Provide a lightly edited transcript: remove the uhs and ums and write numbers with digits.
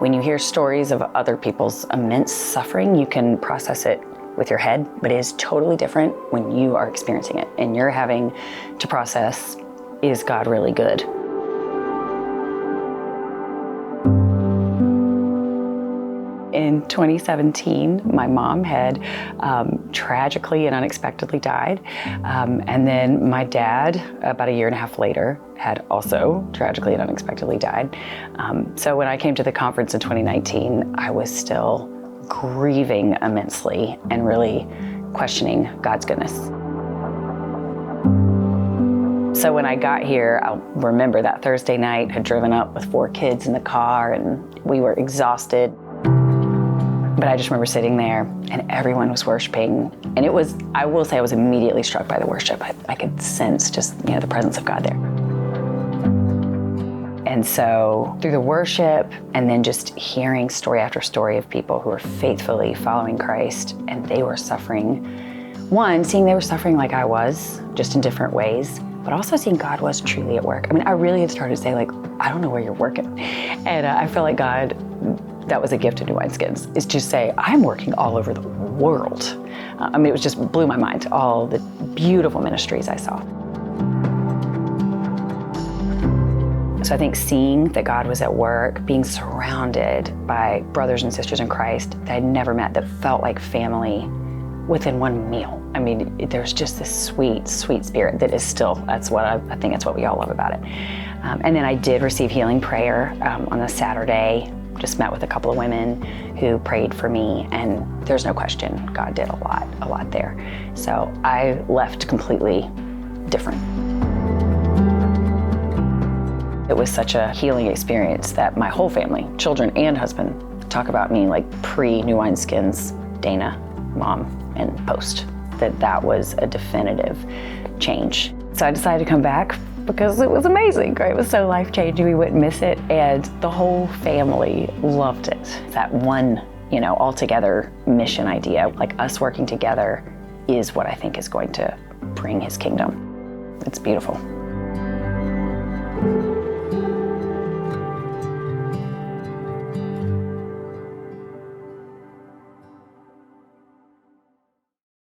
When you hear stories of other people's immense suffering, you can process it with your head, but it is totally different when you are experiencing it and you're having to process, is God really good? In 2017, my mom had tragically and unexpectedly died. And then my dad, about a year and a half later, had also tragically and unexpectedly died. So when I came to the conference in 2019, I was still grieving immensely and really questioning God's goodness. So when I got here, I'll remember that Thursday night, had driven up with 4 kids in the car and we were exhausted. But I just remember sitting there and everyone was worshiping. And it was, I will say I was immediately struck by the worship. I could sense just, the presence of God there. And so through the worship and then just hearing story after story of people who were faithfully following Christ and they were suffering, one, seeing they were suffering like I was, just in different ways, but also seeing God was truly at work. I mean, I really had started to say I don't know where you're working. And I feel like God, that was a gift to New Wineskins, is to say, I'm working all over the world. It was just blew my mind, all the beautiful ministries I saw. So I think seeing that God was at work, being surrounded by brothers and sisters in Christ that I'd never met, that felt like family within one meal. I mean, there's just this sweet, sweet spirit that is still, that's what I think that's what we all love about it. And then I did receive healing prayer on a Saturday. Just met with a couple of women who prayed for me, and there's no question, God did a lot there. So I left completely different. It was such a healing experience that my whole family, children and husband, talk about me like pre-New Wineskins, Dana, mom, and post. That was a definitive change. So I decided to come back because it was amazing, right? It was so life-changing, we wouldn't miss it. And the whole family loved it. That one, all-together mission idea, like us working together, is what I think is going to bring his kingdom. It's beautiful.